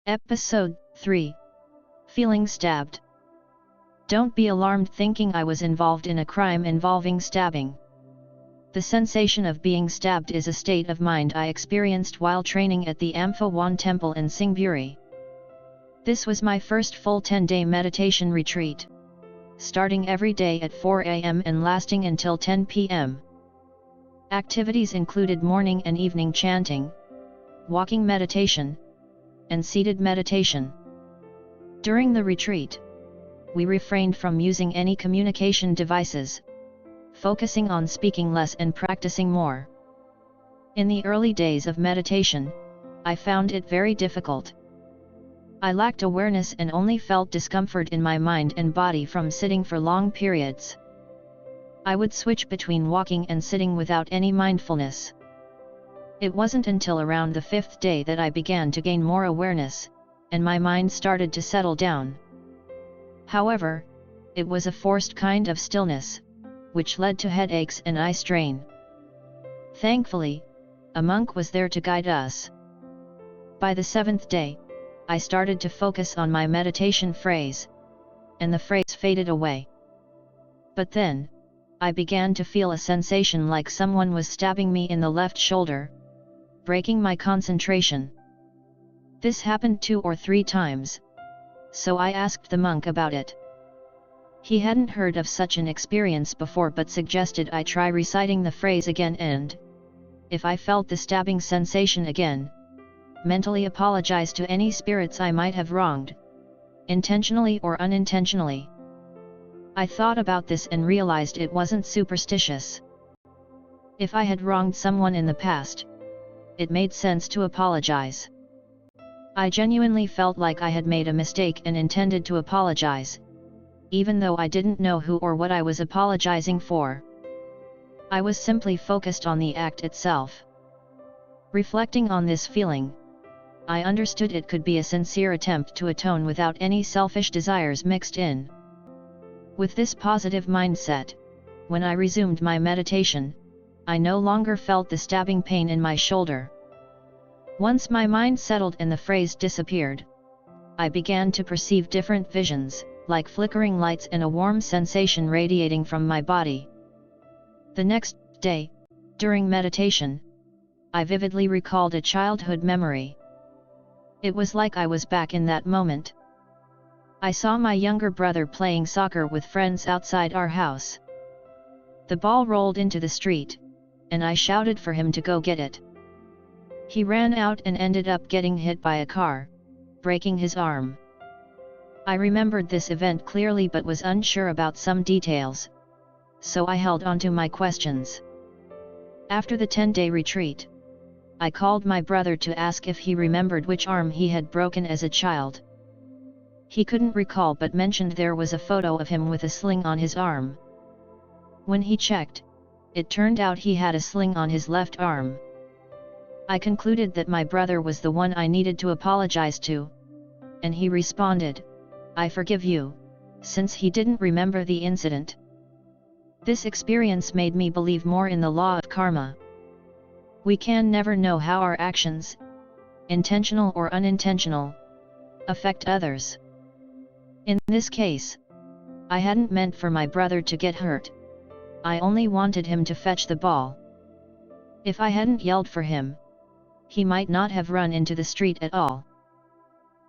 Episode 3. Feeling stabbed. Don't be alarmed thinking I was involved in a crime involving stabbing. The sensation of being stabbed is a state of mind I experienced while training at the Amphawan temple in Buri. This was my first full 10-day meditation retreat, starting every day at 4 a.m. and lasting until 10 p.m. Activities included morning and evening chanting, walking meditation, and seated meditation. During the retreat, we refrained from using any communication devices, focusing on speaking less and practicing more. In the early days of meditation, I found it very difficult. I lacked awareness and only felt discomfort in my mind and body from sitting for long periods. I would switch between walking and sitting without any mindfulness. It wasn't until around the 5th day that I began to gain more awareness, and my mind started to settle down. However, it was a forced kind of stillness, which led to headaches and eye strain. Thankfully, a monk was there to guide us. By the 7th day, I started to focus on my meditation phrase, and the phrase faded away. But then, I began to feel a sensation like someone was stabbing me in the left shoulder, breaking my concentration. This happened 2 or 3 times, so I asked the monk about it. He hadn't heard of such an experience before but suggested I try reciting the phrase again and, if I felt the stabbing sensation again, mentally apologize to any spirits I might have wronged, intentionally or unintentionally. I thought about this and realized it wasn't superstitious. If I had wronged someone in the past, it made sense to apologize. I genuinely felt like I had made a mistake and intended to apologize, even though I didn't know who or what I was apologizing for. I was simply focused on the act itself. Reflecting on this feeling, I understood it could be a sincere attempt to atone without any selfish desires mixed in. With this positive mindset, when I resumed my meditation, I no longer felt the stabbing pain in my shoulder. Once my mind settled and the phrase disappeared, I began to perceive different visions, like flickering lights and a warm sensation radiating from my body. The next day, during meditation, I vividly recalled a childhood memory. It was like I was back in that moment. I saw my younger brother playing soccer with friends outside our house. The ball rolled into the street, and I shouted for him to go get it. He ran out and ended up getting hit by a car, breaking his arm. I remembered this event clearly but was unsure about some details, so I held on to my questions. After the 10-day retreat, I called my brother to ask if he remembered which arm he had broken as a child. He couldn't recall but mentioned there was a photo of him with a sling on his arm. When he checked, it turned out he had a sling on his left arm. I concluded that my brother was the one I needed to apologize to, and he responded, "I forgive you," since he didn't remember the incident. This experience made me believe more in the law of karma. We can never know how our actions, intentional or unintentional, affect others. In this case, I hadn't meant for my brother to get hurt. I only wanted him to fetch the ball. If I hadn't yelled for him, he might not have run into the street at all.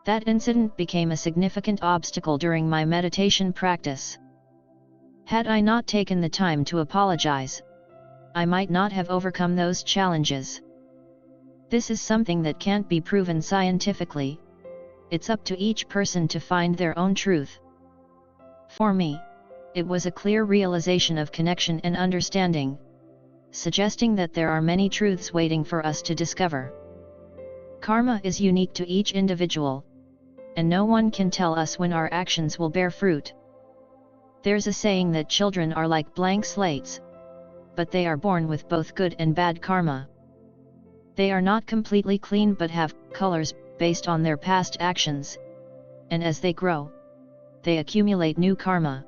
That incident became a significant obstacle during my meditation practice. Had I not taken the time to apologize, I might not have overcome those challenges. This is something that can't be proven scientifically. It's up to each person to find their own truth. For me, it was a clear realization of connection and understanding, suggesting that there are many truths waiting for us to discover. Karma is unique to each individual, and no one can tell us when our actions will bear fruit. There's a saying that children are like blank slates, but they are born with both good and bad karma. They are not completely clean but have colors based on their past actions, and as they grow, they accumulate new karma.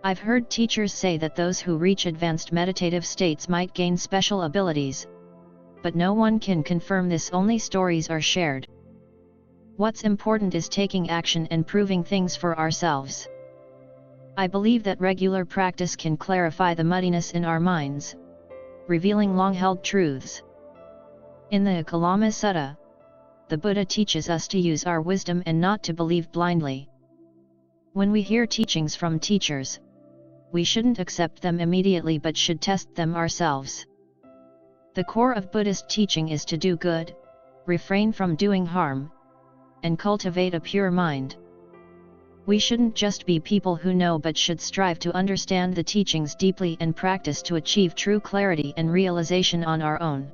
I've heard teachers say that those who reach advanced meditative states might gain special abilities, but no one can confirm this, only stories are shared. What's important is taking action and proving things for ourselves. I believe that regular practice can clarify the muddiness in our minds, revealing long-held truths. In the Kalama Sutta, the Buddha teaches us to use our wisdom and not to believe blindly. When we hear teachings from teachers, we shouldn't accept them immediately but should test them ourselves. The core of Buddhist teaching is to do good, refrain from doing harm, and cultivate a pure mind. We shouldn't just be people who know but should strive to understand the teachings deeply and practice to achieve true clarity and realization on our own.